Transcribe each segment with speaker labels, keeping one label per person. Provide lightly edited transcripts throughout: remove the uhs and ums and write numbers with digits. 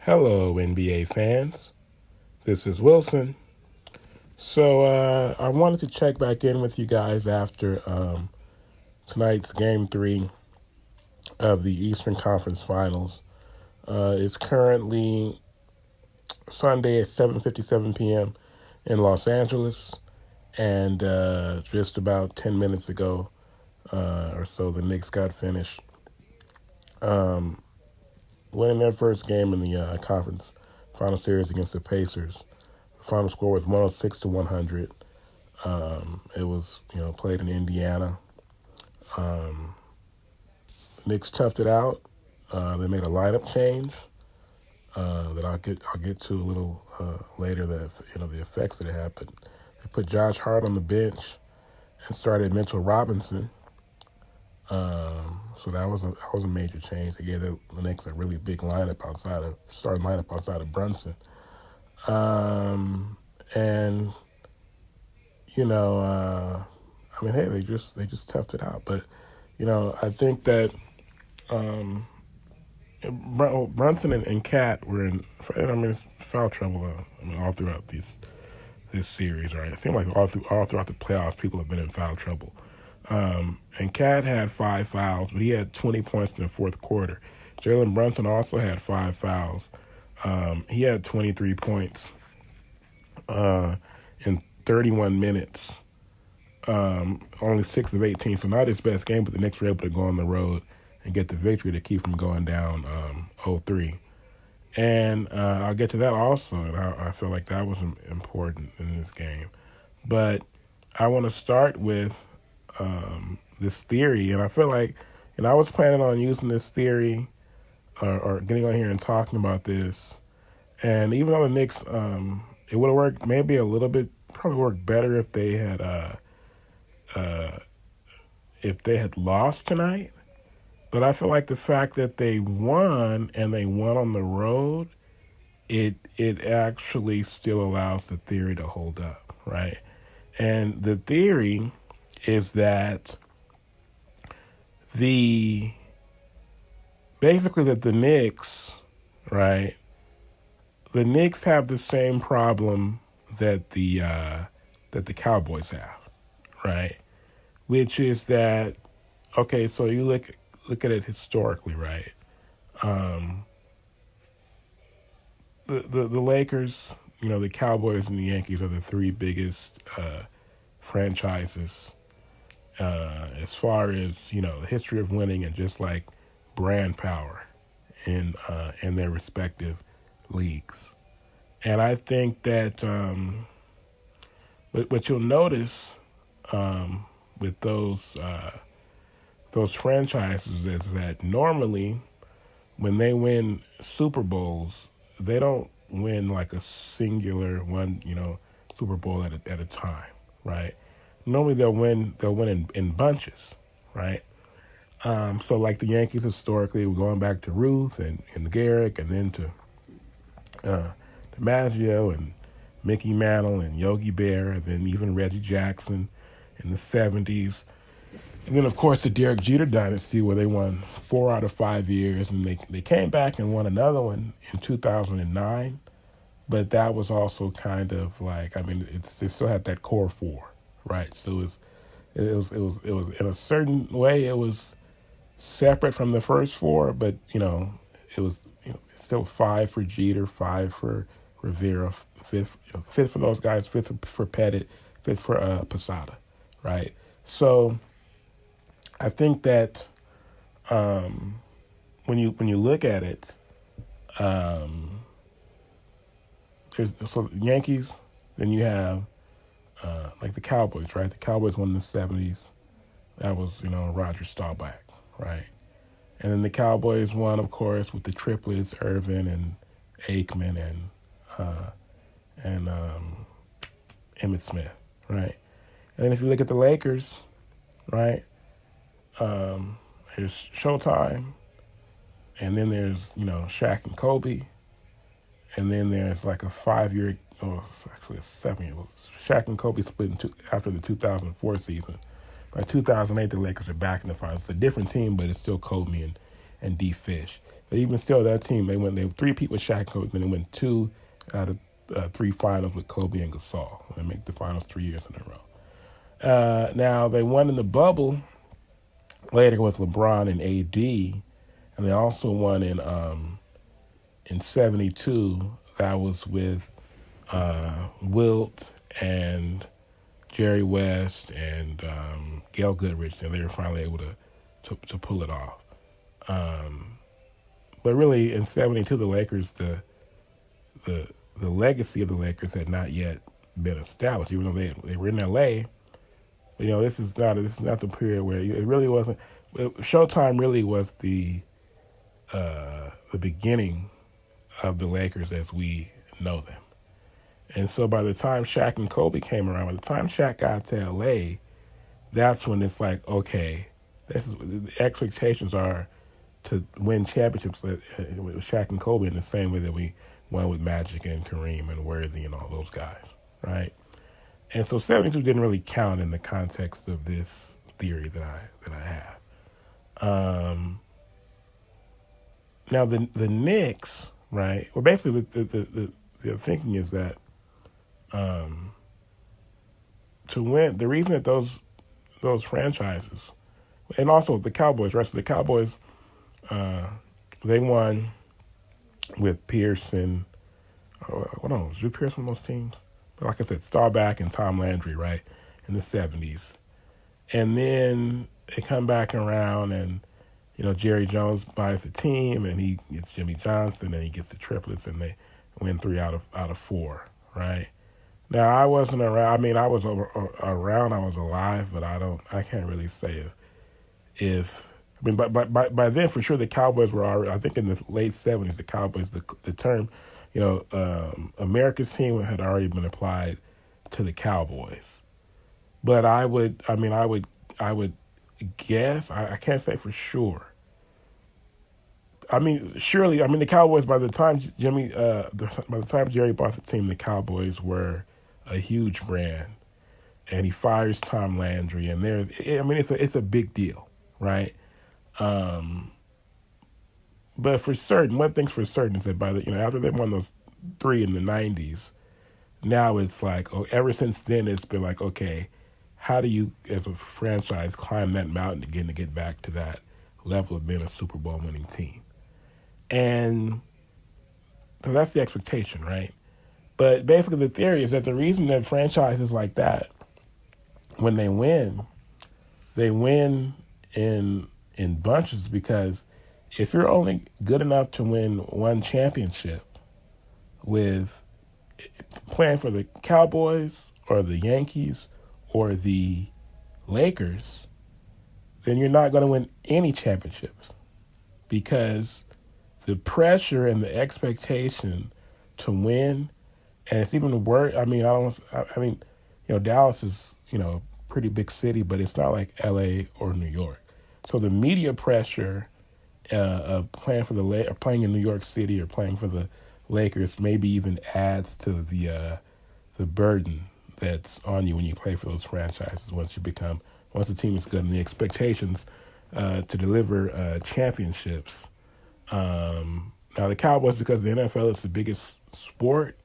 Speaker 1: Hello, NBA fans. This is Wilson. So I wanted to check back in with you guys after tonight's Game 3 of the Eastern Conference Finals. It's currently Sunday at 7:57 p.m. in Los Angeles, and just about 10 minutes ago or so, the Knicks got finished winning their first game in the conference final series against the Pacers. The final score was 106-100. It was, played in Indiana. Knicks toughed it out. They made a lineup change that I'll get to a little later. The effects that it had. But they put Josh Hart on the bench and started Mitchell Robinson. So that was a major change. They gave the Knicks a really big starting lineup outside of Brunson. And hey, they just toughed it out. But I think that Brunson and Cat were in foul trouble. All throughout this series, right? It seemed like all throughout the playoffs, people have been in foul trouble. And Cat had 5 fouls, but he had 20 points in the fourth quarter. Jalen Brunson also had 5 fouls. He had 23 points in 31 minutes. Only 6 of 18, so not his best game, but the Knicks were able to go on the road and get the victory to keep from going down 0-3. And I'll get to that also, and I feel like that was important in this game. But I want to start with this theory, and I feel like, I was planning on using this theory or getting on here and talking about this. And even though the Knicks, it would have worked maybe a little bit, probably worked better if they had lost tonight. But I feel like the fact that they won and they won on the road, it actually still allows the theory to hold up, right? And the theory is that the Knicks, right? The Knicks have the same problem that the Cowboys have, right? Which is that, okay, so you look at it historically, right? The Lakers, the Cowboys and the Yankees are the 3 biggest franchises as far as the history of winning and just like brand power in their respective leagues. And I think that what you'll notice with those franchises is that normally when they win Super Bowls, they don't win like a singular one, Super Bowl at a time, right? Normally they'll win in bunches, right? So like the Yankees historically, we're going back to Ruth and Garrick, and then to DiMaggio and Mickey Mantle and Yogi Berra, and then even Reggie Jackson in the 70s. And then, of course, the Derek Jeter dynasty, where they won 4 out of 5 years, and they came back and won another one in 2009. But that was also kind of like, they still had that core 4, right? So it was in a certain way, it was separate from the first 4, but it was still 5 for Jeter, 5 for Rivera, fifth for those guys, 5th for Pettit, 5th for Posada, right? So I think that when you look at it, there's Yankees, then you have like the Cowboys, right? The Cowboys won in the 70s. That was Roger Staubach, right? And then the Cowboys won, of course, with the triplets, Irvin and Aikman and Emmitt Smith, right? And then if you look at the Lakers, right? There's Showtime, and then there's Shaq and Kobe, and then there's like a 5-year, it's actually a 7-year. Shaq and Kobe split after the 2004 season. By 2008, the Lakers are back in the finals. It's a different team, but it's still Kobe and D Fish. But even still, that team they were three-peat with Shaq and Kobe, then they went two out of three finals with Kobe and Gasol. They make the finals 3 years in a row. Now they won in the bubble later with LeBron and AD, and they also won in '72. That was with Wilt and Jerry West and Gail Goodrich, and they were finally able to pull it off. But really, in '72, the Lakers, the legacy of the Lakers had not yet been established, even though they were in LA. This is not the period where it really wasn't. Showtime really was the beginning of the Lakers as we know them. And so by the time Shaq and Kobe came around, by the time Shaq got to LA, that's when it's like, okay, the expectations are to win championships with Shaq and Kobe in the same way that we won with Magic and Kareem and Worthy and all those guys, right? And so '72 didn't really count in the context of this theory that I have. Now the Knicks, right? Well, basically the thinking is that to win, the reason that those franchises, and also the Cowboys, right? So the Cowboys, they won with Pearson. Hold on, was Drew Pearson on those teams? But like I said, Staubach and Tom Landry, right, in the '70s, and then they come back around, and Jerry Jones buys the team, and he gets Jimmy Johnson, and he gets the triplets, and they win 3 out of 4, right? Now I wasn't around. I mean, I was around. I was alive, but I can't really say if. I mean, by then for sure the Cowboys were already. I think in the late '70s, the Cowboys, the term, America's team had already been applied to the Cowboys. But I would guess. I can't say for sure. I mean, surely. I mean, the Cowboys. By the time by the time Jerry bought the team, the Cowboys were a huge brand, and he fires Tom Landry, and it's a big deal, right? But for certain, one thing's for certain is that after they won those 3 in the '90s, now it's like, ever since then it's been like, okay, how do you as a franchise climb that mountain again to get back to that level of being a Super Bowl winning team? And so that's the expectation, right? But basically the theory is that the reason that franchises like that, when they win in bunches, because if you're only good enough to win one championship with playing for the Cowboys or the Yankees or the Lakers, then you're not going to win any championships, because the pressure and the expectation to win, and it's even worse. I mean, Dallas is, a pretty big city, but it's not like LA or New York. So the media pressure of playing playing in New York City or playing for the Lakers maybe even adds to the burden that's on you when you play for those franchises. Once the team is good, and the expectations to deliver championships. Now the Cowboys, because the NFL is the biggest sport,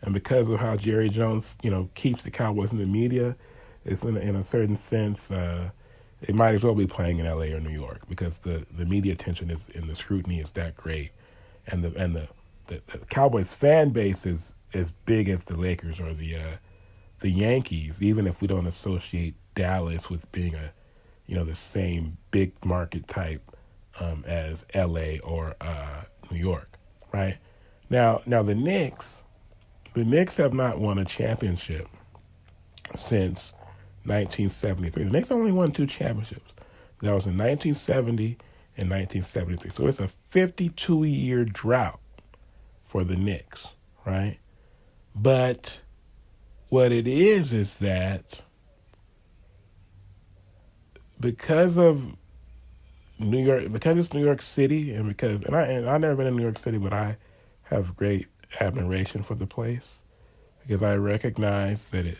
Speaker 1: and because of how Jerry Jones, keeps the Cowboys in the media, it's in a certain sense. They might as well be playing in LA or New York, because the media attention is and the scrutiny is that great, and the Cowboys fan base is as big as the Lakers or the Yankees, even if we don't associate Dallas with being the same big market type as LA or New York, right? Now the Knicks have not won a championship since 1973. The Knicks only won 2 championships. That was in 1970 and 1973. So it's a 52-year drought for the Knicks, right? But what it is that because of New York, because it's New York City, and I've never been in New York City, but I have great admiration for the place, because I recognize that it.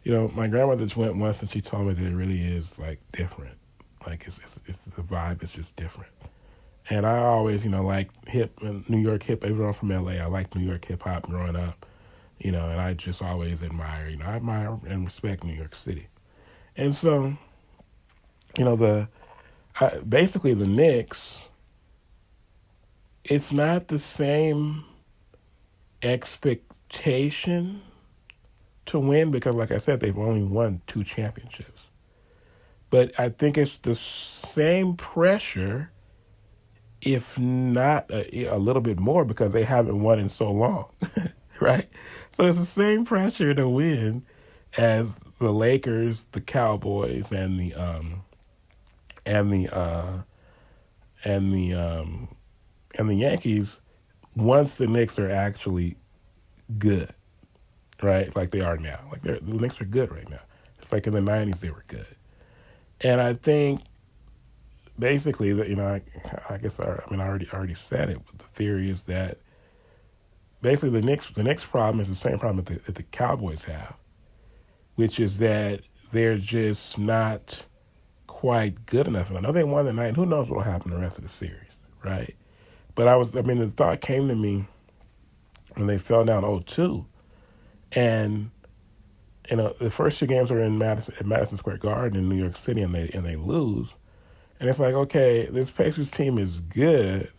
Speaker 1: My grandmother just went once, and she told me that it really is like different. Like it's the vibe is just different, And I always, like New York hip. Everyone from LA, I liked New York hip hop growing up, and I just always admire, I admire and respect New York City. And so, the basically the Knicks, it's not the same expectation to win because, like I said, they've only won 2 championships. But I think it's the same pressure, if not a little bit more, because they haven't won in so long, right? So it's the same pressure to win as the Lakers, the Cowboys, and the and the and the Yankees once the Knicks are actually good, right? Like they are now. Like the Knicks are good right now. It's like in the '90s they were good, and I think basically that I guess I already said it. But the theory is that basically the Knicks problem is the same problem that the Cowboys have, which is that they're just not quite good enough. And I know they won the night. Who knows what will happen the rest of the series, right? But the thought came to me when they fell down 0-2, and the first 2 games are in Madison Square Garden in New York City, and they lose. And it's like, okay, this Pacers team is good,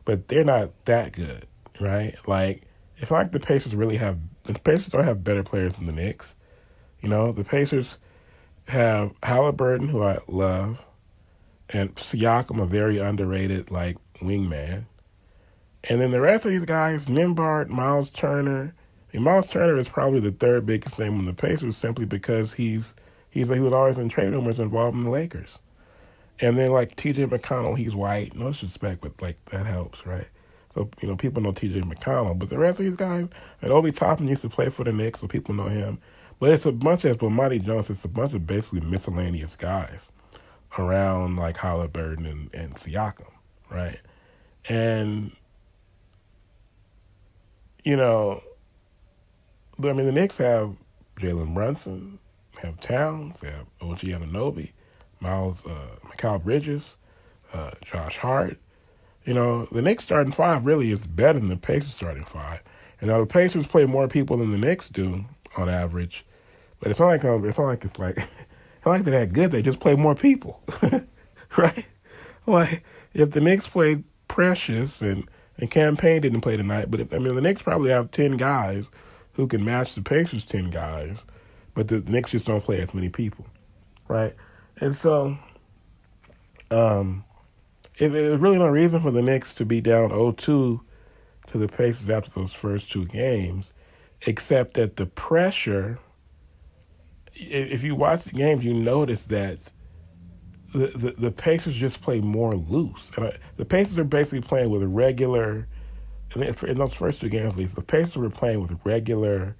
Speaker 1: but they're not that good, right? Like, it's not like the Pacers don't have better players than the Knicks. The Pacers have Halliburton, who I love, and Siakam, a very underrated, like, wingman. And then the rest of these guys, Nimbart, Miles Turner. Miles Turner is probably the third biggest name on the Pacers simply because he was always in trade rumors involved in the Lakers. And then like T.J. McConnell, he's white. No disrespect, but like that helps, right? So people know T.J. McConnell, but the rest of these guys, and Obi Toppin used to play for the Knicks, so people know him. But it's a bunch of Monty Jones. It's a bunch of basically miscellaneous guys around like Halliburton and Siakam, right? And the Knicks have Jalen Brunson, have Towns, they have OG Anunoby, Mikal Bridges, Josh Hart. The Knicks starting five really is better than the Pacers starting five. And now the Pacers play more people than the Knicks do on average, but it's not like it's not like they're that good. They just play more people, right? Like if the Knicks played Precious and Campaign didn't play tonight, but the Knicks probably have 10 guys who can match the Pacers' 10 guys, but the Knicks just don't play as many people, right? And so, there's really no reason for the Knicks to be down 0-2 to the Pacers after those first 2 games, except that the pressure, if you watch the games, you notice that the Pacers just play more loose. The Pacers are basically playing with a regular, in those first 2 games at least, the Pacers were playing with regular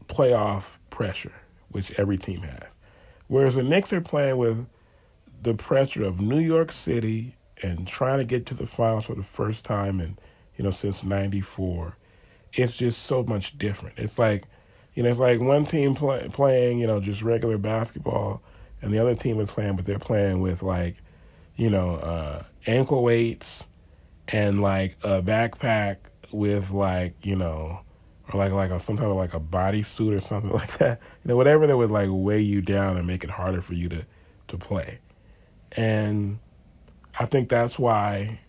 Speaker 1: playoff pressure, which every team has. Whereas the Knicks are playing with the pressure of New York City and trying to get to the finals for the first time since '94. It's just so much different. It's like, it's like one team playing, just regular basketball, and the other team is playing, but they're playing with like, ankle weights and like a backpack with like, or like some type of like a bodysuit or something like that. Whatever that would like weigh you down and make it harder for you to play. And I think that's why.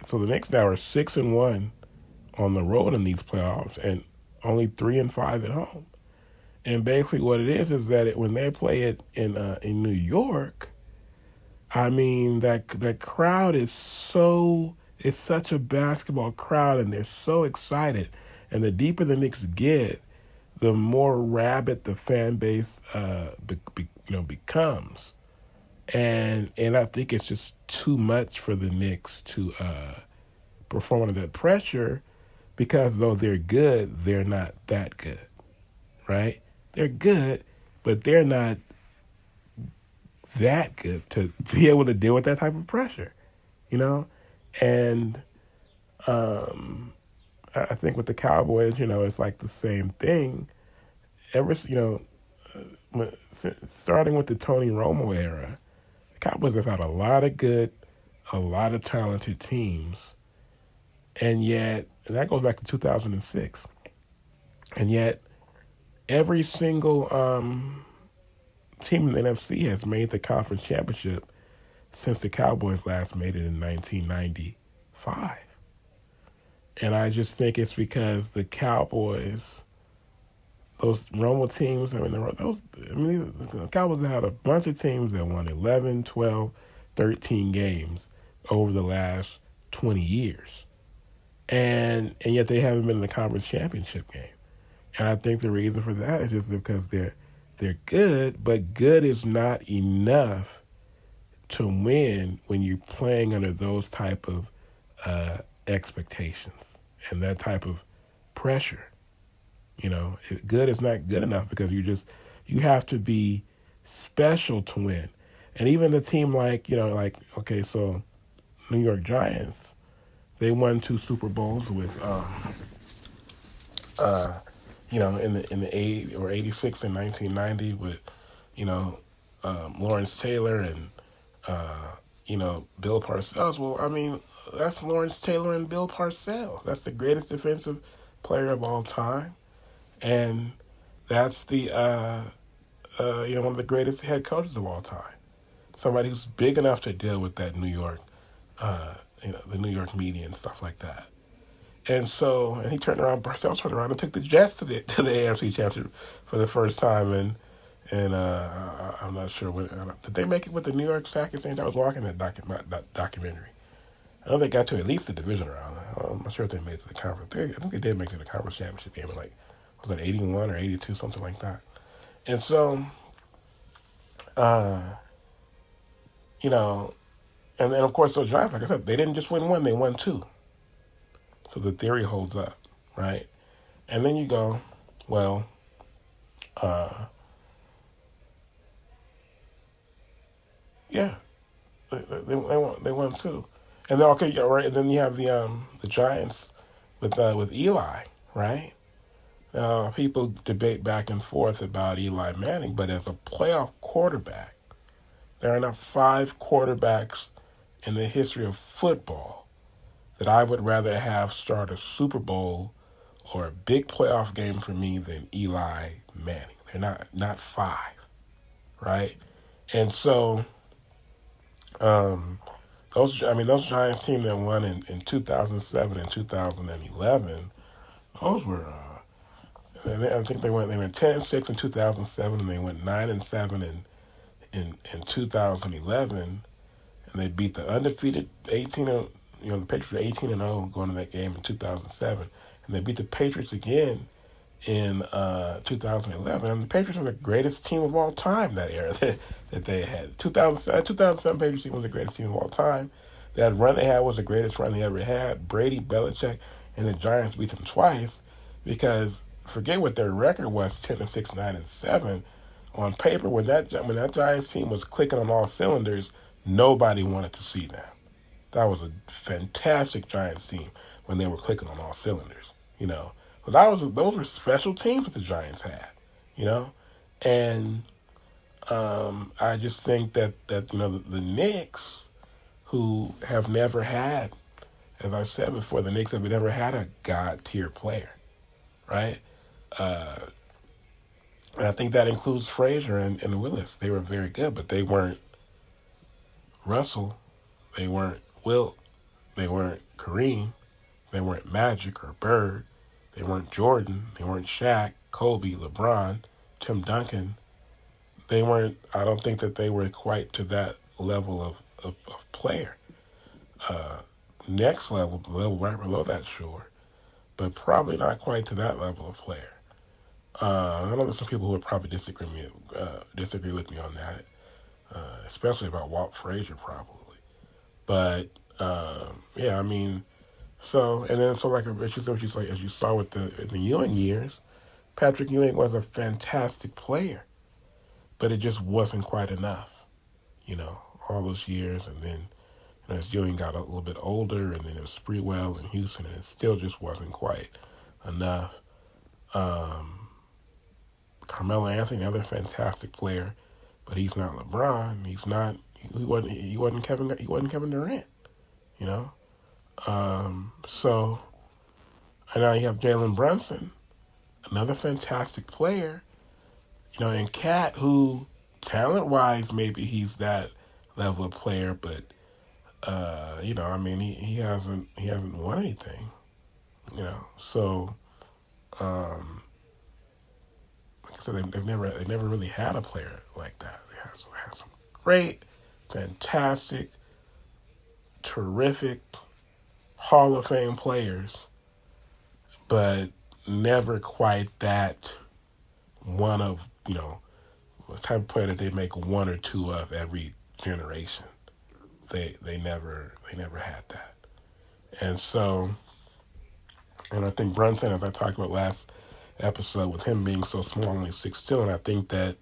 Speaker 1: So the Knicks now are 6-1 on the road in these playoffs, and only 3-5 at home. And basically, what it is that when they play it in New York, that crowd is it's such a basketball crowd, and they're so excited. And the deeper the Knicks get, the more rabid the fan base becomes. And I think it's just too much for the Knicks to perform under that pressure, because though they're good, they're not that good, right? They're good, but they're not that good to be able to deal with that type of pressure, And I think with the Cowboys, it's like the same thing. starting with the Tony Romo era, the Cowboys have had a lot of good, a lot of talented teams, and yet and that goes back to 2006, and yet every single team in the NFC has made the conference championship since the Cowboys last made it in 1995. And I just think it's because the Cowboys, those Romo teams, the Cowboys had a bunch of teams that won 11, 12, 13 games over the last 20 years. And yet they haven't been in the conference championship game. And I think the reason for that is just because they're good, but good is not enough to win when you're playing under those type of expectations and that type of pressure. Good is not good enough because you have to be special to win. And even a team okay, so New York Giants, they won 2 Super Bowls with in the '86 and 1990 with Lawrence Taylor and Bill Parcells. Well, I mean, that's Lawrence Taylor and Bill Parcells. That's the greatest defensive player of all time, and that's the one of the greatest head coaches of all time. Somebody who's big enough to deal with that New York, the New York media and stuff like that. And he Parcells turned around and took the Jets to the AFC Championship for the first time, and I'm not sure did they make it with the New York Stock Exchange. I was watching that documentary. I know they got to at least the division round. I'm not sure if they made it to the conference. I think they did make it to the conference championship game in was it 81 or 82, something like that. And so, and then of course those Giants, like I said, they didn't just win one, they won 2. So the theory holds up, right? And then you go, well, yeah, they won 2, and then okay, yeah, right. And then you have the Giants with Eli, right? People debate back and forth about Eli Manning, but as a playoff quarterback, there are not 5 quarterbacks in the history of football that I would rather have start a Super Bowl or a big playoff game for me than Eli Manning. They're not 5, right? And so those Giants team that won in 2007 and 2011, those were I think they went 10-6 in 2007, and they went 9-7 in 2011, and they beat the undefeated 18. The Patriots were 18-0 going to that game in 2007, and they beat the Patriots again in 2011. And the Patriots were the greatest team of all time that era that they had. 2007 Patriots team was the greatest team of all time. That run they had was the greatest run they ever had. Brady, Belichick, and the Giants beat them twice because forget what their record was, 10-6, 9-7. On paper, when that Giants team was clicking on all cylinders, nobody wanted to see them. That was a fantastic Giants team when they were clicking on all cylinders, But those were special teams that the Giants had, And I just think that the Knicks, who have never had, as I said before, the Knicks have never had a God tier player, right? And I think that includes Frazier and Willis. They were very good, but they weren't Russell. They weren't Wilt. They weren't Kareem. They weren't Magic or Bird. They weren't Jordan. They weren't Shaq, Kobe, LeBron, Tim Duncan. They weren't, I don't think that they were quite to that level of player. Next level right below that, sure, but probably not quite to that level of player. I know there's some people who would probably disagree with me on that, especially about Walt Frazier, probably. But yeah, I mean, as you saw with the Ewing years, Patrick Ewing was a fantastic player, but it just wasn't quite enough, all those years, and then as Ewing got a little bit older, and then it was Sprewell in Houston, and it still just wasn't quite enough. Carmelo Anthony, another fantastic player, but he's not LeBron. He's not. He wasn't Kevin Durant. You know. So and now you have Jalen Brunson, another fantastic player. You know, and Cat, who talent wise maybe he's that level of player, but you know, I mean, he hasn't won anything. You know, so um, like I said, they never really had a player like that. They had some great, fantastic, terrific Hall of Fame players, but never quite that one of, you know, the type of player that they make one or two of every generation. They never had that. And so, and I think Brunson, as I talked about last episode, with him being so small, only 6'2", and I think that,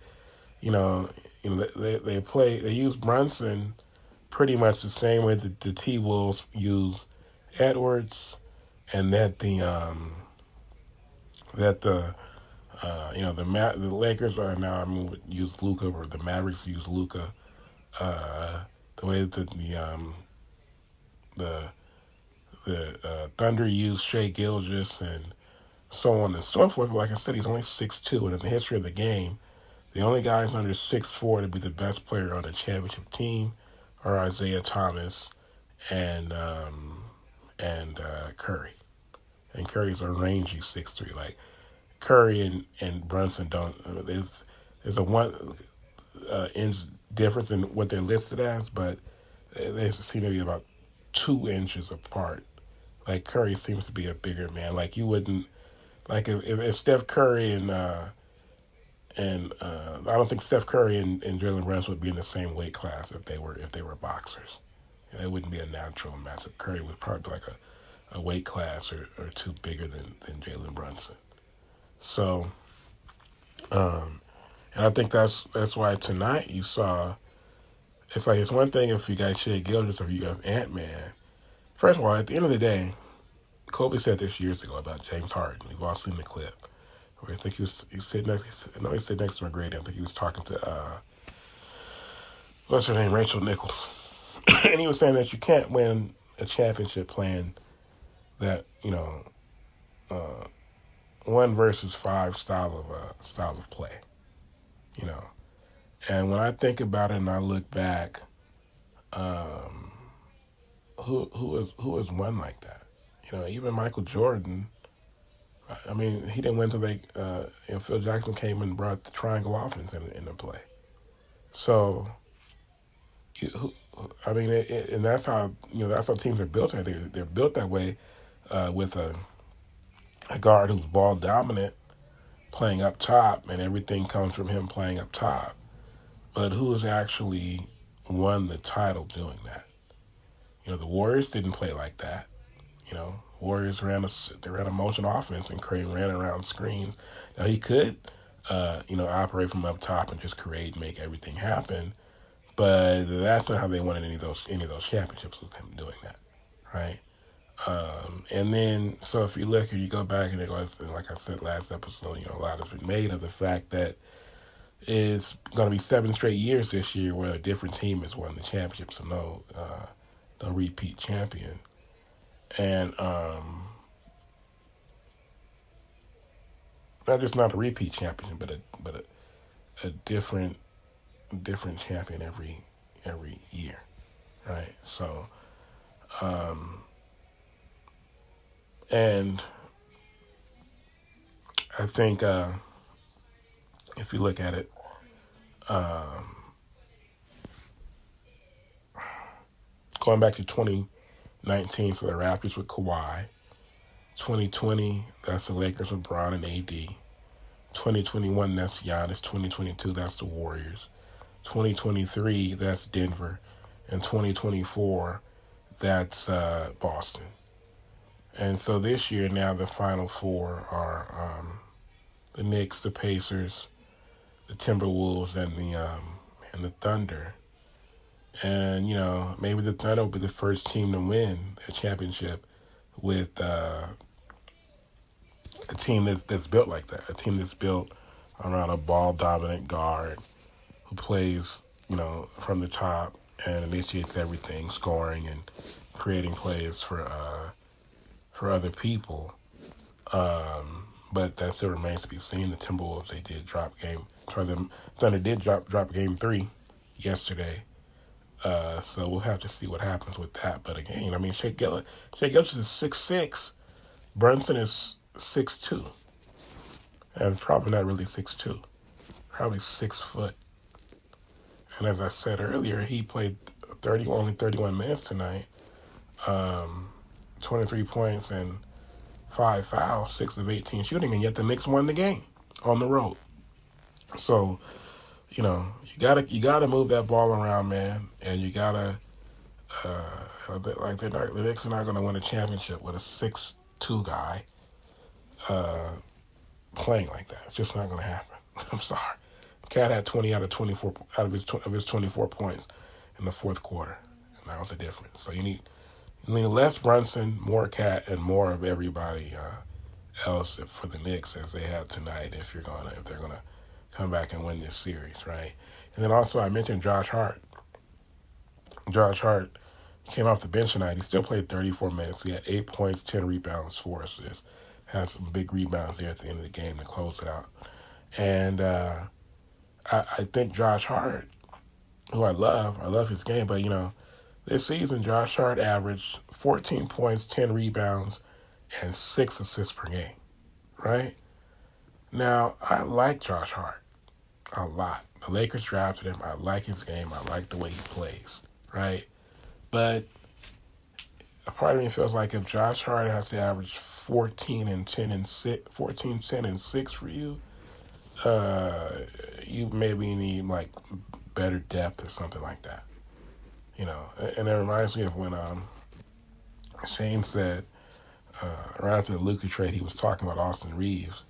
Speaker 1: you know, they use Brunson pretty much the same way that the T Wolves use Edwards, and that the Lakers are now, I mean, would use Luka, or the Mavericks use Luka. The way that the Thunder use Shea Gilgeous, and so on and so forth. Like I said, he's only 6'2", and in the history of the game, the only guys under 6'4" to be the best player on a championship team are Isaiah Thomas and Curry. And Curry's a rangy 6'3". Like Curry and Brunson don't. There's a one inch difference in what they're listed as, but they seem to be about 2 inches apart. Like Curry seems to be a bigger man. Like you wouldn't, like if Steph Curry and I don't think Steph Curry and Jalen Brunson would be in the same weight class if they were boxers. And it wouldn't be a natural matchup. Curry would probably be like a weight class or two bigger than Jalen Brunson. So, and I think that's why tonight you saw. It's like, it's one thing if you got Shea Gilgeous or if you have Ant-Man. First of all, at the end of the day, Kobe said this years ago about James Harden. We've all seen the clip where I think he sitting next. No, he sitting next to McGrady. I think he was talking to what's her name, Rachel Nichols, and he was saying that you can't win a championship playing that, you know, 1 versus 5 style of play, you know. And when I think about it and I look back, who has won like that? You know, even Michael Jordan. I mean, he didn't win until Phil Jackson came and brought the triangle offense into play. So, and that's how, you know, that's how teams are built. They're built that way, with a guard who's ball dominant, playing up top, and everything comes from him playing up top. But who has actually won the title doing that? You know, the Warriors didn't play like that. You know, Warriors ran a motion offense, and Curry ran around screens. Now he could, operate from up top and just create and make everything happen. But that's not how they won any of those championships, with him doing that, right? And then, so if you look, or you go back and like I said last episode, you know, a lot has been made of the fact that it's going to be 7 straight years this year where a different team has won the championship, so no repeat champion. And not a repeat champion, but a different champion every year, right? So, and I think if you look at it, going back to 2019, so the Raptors with Kawhi. 2020, that's the Lakers with Bron and AD. 2021, that's Giannis. 2022, that's the Warriors. 2023, that's Denver. And 2024, that's Boston. And so this year now the final 4 are the Knicks, the Pacers, the Timberwolves, and the Thunder. And, you know, maybe the Thunder will be the first team to win a championship with a team that's built like that, a team that's built around a ball dominant guard who plays, from the top and initiates everything, scoring and creating plays for other people. But that still remains to be seen. The Timberwolves, they did drop game. Sorry, the Thunder did drop game 3 yesterday. So we'll have to see what happens with that. But again, I mean, Shea Gillis is 6'6". Brunson is 6'2", and probably not really 6'2", probably 6 foot. And as I said earlier, he played only 31 minutes tonight. 23 points and 5 fouls, 6 of 18 shooting, and yet the Knicks won the game on the road. So, you gotta move that ball around, man, and you gotta the Knicks are not gonna win a championship with a 6'2" guy playing like that. It's just not gonna happen. I'm sorry. Cat had 20 out of 24 out of his 24 points in the fourth quarter, and that was the difference. So you need less Brunson, more Cat, and more of everybody else for the Knicks as they have tonight. If they're gonna come back and win this series, right? And then also I mentioned Josh Hart. Josh Hart came off the bench tonight. He still played 34 minutes. He had 8 points, 10 rebounds, 4 assists. Had some big rebounds there at the end of the game to close it out. And I think Josh Hart, who I love his game, but this season Josh Hart averaged 14 points, 10 rebounds, and 6 assists per game, right? Now, I like Josh Hart a lot. The Lakers drafted him. I like his game. I like the way he plays, right? But a part of me feels like if Josh Hart has to average 14 and 10 and 6, 14, 10 and 6 for you, you maybe need like better depth or something like that. And it reminds me of when Shane said right after the Luka trade, he was talking about Austin Reeves,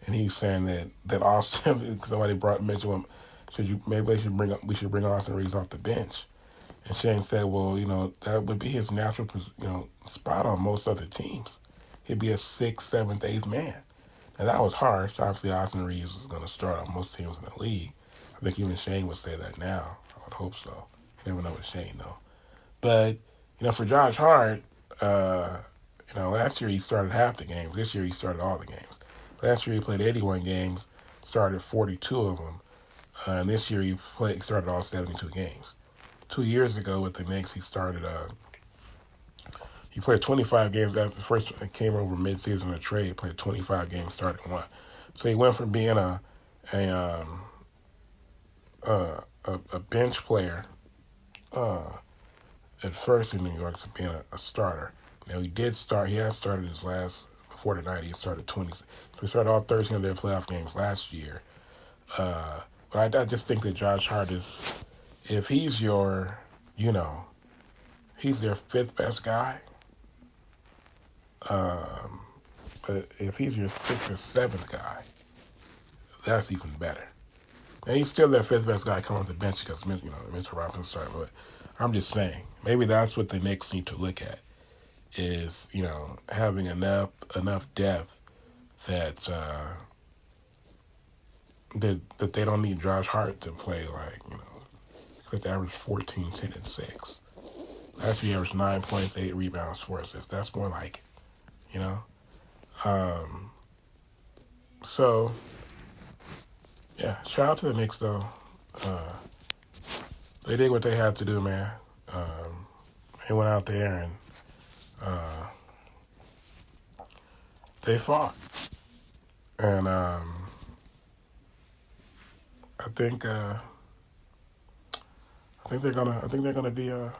Speaker 1: and he was saying that Austin, somebody mentioned him, we should bring Austin Reeves off the bench, and Shane said, well, that would be his natural, spot on most other teams. He'd be a 6th, 7th, 8th man. And that was harsh. Obviously, Austin Reeves was going to start on most teams in the league. I think even Shane would say that now. I would hope so. You never know with Shane, though. But, for Josh Hart, last year he started half the games. This year he started all the games. Last year he played 81 games, started 42 of them. And this year he started all 72 games. 2 years ago with the Knicks, he played 25 games after the first came over mid-season a trade. Played 25 games, started 1. So he went from being a bench player at first in New York to being a starter. Now he has started his last before tonight. He started 20. So he started all 13 of their playoff games last year. But I just think that Josh Hart is, if he's your, he's their 5th best guy. But if he's your 6th or 7th guy, that's even better. And he's still their 5th best guy coming off the bench because Mitchell Robinson started. But I'm just saying, maybe that's what the Knicks need to look at is having enough depth that that they don't need Josh Hart to play like to average 14, 10, and 6. Last year he averaged 9 points, 8 rebounds, 4 assists. That's more like it, So, yeah, shout out to the Knicks, though. They did what they had to do, man. They went out there and they fought. And I think they're gonna be I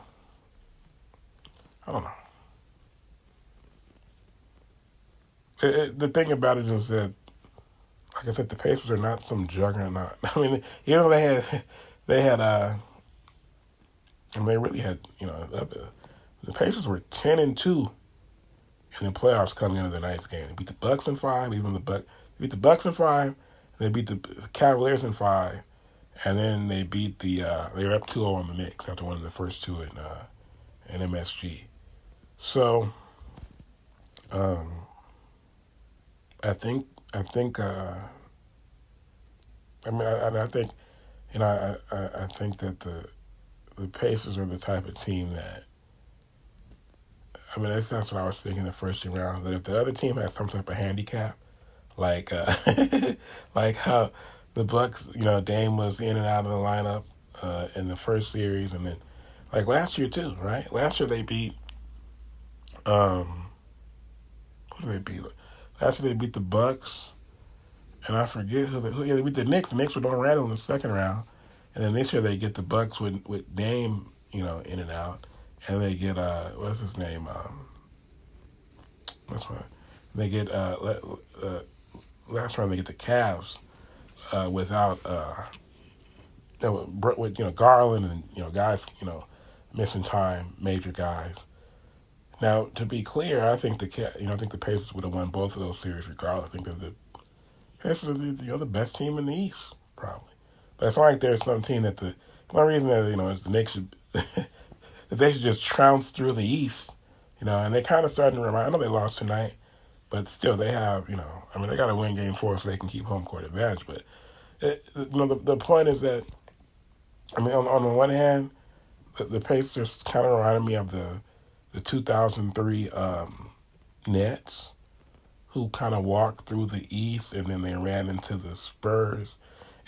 Speaker 1: don't know. The thing about it is that, like I said, the Pacers are not some juggernaut. I mean, they really had, the Pacers were 10-2 in the playoffs coming into the night's game. They beat the Bucks in 5, they beat the Bucks in 5, they beat the Cavaliers in 5, and then they beat they were up 2-0 on the Knicks after winning the first 2 in MSG. So, I think I mean, I think I think that the Pacers are the type of team that I mean that's what I was thinking the first 2 rounds. That if the other team has some type of handicap, like like how the Bucks, Dame was in and out of the lineup in the first series, and then like last year too, right? Last year they beat um, who did they beat? Last year they beat the Bucks, and I forget who they beat the Knicks. The Knicks were doing Randall in the second round, and then this year they get the Bucks with Dame, in and out, and they get what's his name? That's one. They get last round they get the Cavs without with Garland and guys missing time, major guys. Now to be clear, I think I think the Pacers would have won both of those series regardless. I think that the Pacers are the best team in the East probably, but it's not like there's some team that the one reason that is the Knicks should that they should just trounce through the East, and they kind of starting to remind. I know they lost tonight, but still they have I mean they got to win Game 4 so they can keep home court advantage. But the point is that I mean on the one hand, the Pacers kind of reminded me of the 2003 Nets, who kind of walked through the East and then they ran into the Spurs,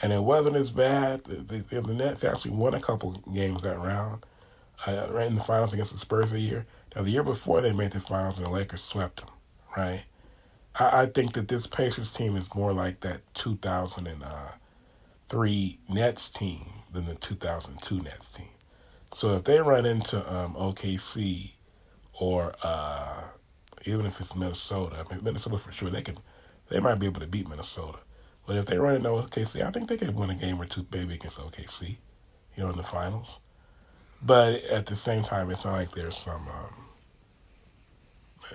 Speaker 1: and it wasn't as bad. The Nets actually won a couple games that round, right in the finals against the Spurs a year. Now the year before they made the finals and the Lakers swept them, right? I think that this Pacers team is more like that 2003 Nets team than the 2002 Nets team. So if they run into OKC or even if it's Minnesota, I mean Minnesota for sure they might be able to beat Minnesota. But if they run into OKC, I think they could win a game or two maybe against OKC, in the finals. But at the same time, it's not like there's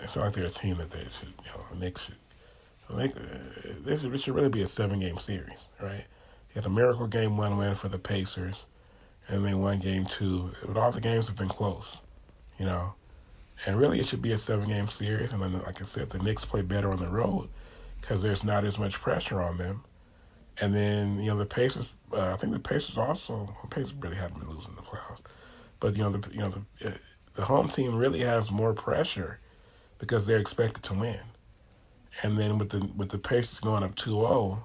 Speaker 1: it's not like they're a team that they should, Knicks should. This should really be a 7-game series, right? You had a miracle game 1 win for the Pacers, and then one game 2. But all the games have been close, you know. And really, it should be a 7-game series. And then, like I said, the Knicks play better on the road because there's not as much pressure on them. And then, the Pacers. I think the Pacers also. The Pacers really haven't been losing the playoffs, but the home team really has more pressure because they're expected to win. And then with the Pacers going up 2-0,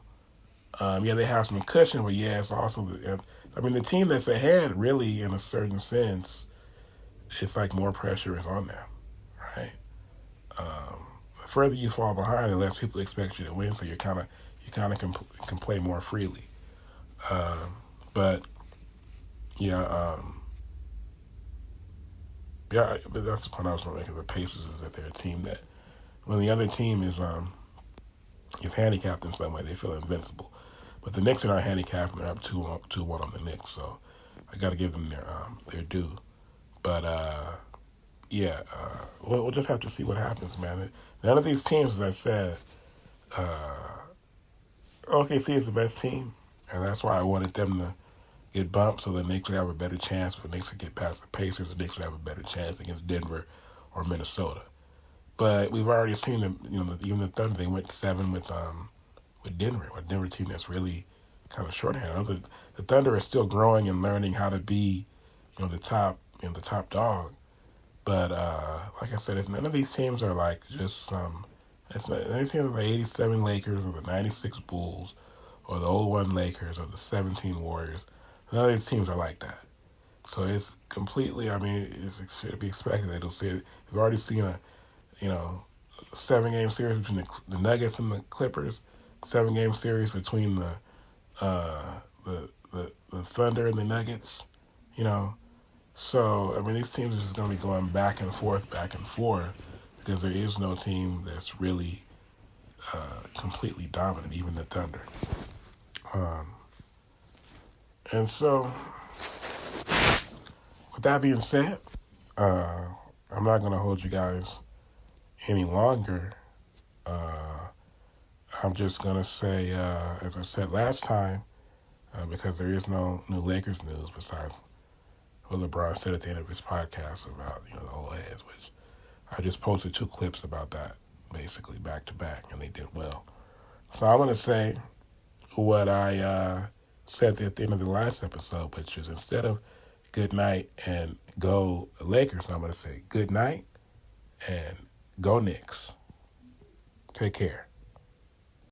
Speaker 1: they have some cushion, but it's also the team that's ahead really, in a certain sense, it's like more pressure is on them, right? The further you fall behind, the less people expect you to win, so you kind of can play more freely. But but that's the point I was going to make. The Pacers is that they're a team that when the other team is handicapped in some way, they feel invincible. But the Knicks are not handicapped, and they're up 2-1 on the Knicks, so I got to give them their due. But we'll just have to see what happens, man. None of these teams, as I said, OKC is the best team, and that's why I wanted them to get bumped so the Knicks would have a better chance. If the Knicks would get past the Pacers, the Knicks would have a better chance against Denver or Minnesota. But we've already seen them. Even the Thunder, they went 7 with Denver, a Denver team that's really kind of shorthanded. The Thunder is still growing and learning how to be, the top dog. But like I said, none of these teams are like just some. It's not any team of the '87 Lakers or the '96 Bulls or the '01 Lakers or the '17 Warriors. None of these teams are like that. So it's completely. I mean, it should be expected that they'll see it. We've already seen a 7-game series between the Nuggets and the Clippers, 7-game series between the Thunder and the Nuggets, So, these teams are just going to be going back and forth, because there is no team that's really completely dominant, even the Thunder. And so, with that being said, I'm not going to hold you guys any longer. I'm just going to say, as I said last time, because there is no new Lakers news besides what LeBron said at the end of his podcast about, the old heads, which I just posted 2 clips about that, basically back to back, and they did well. So I'm going to say, what I said at the end of the last episode, which is instead of good night and go Lakers, I'm going to say good night and go Knicks. Take care.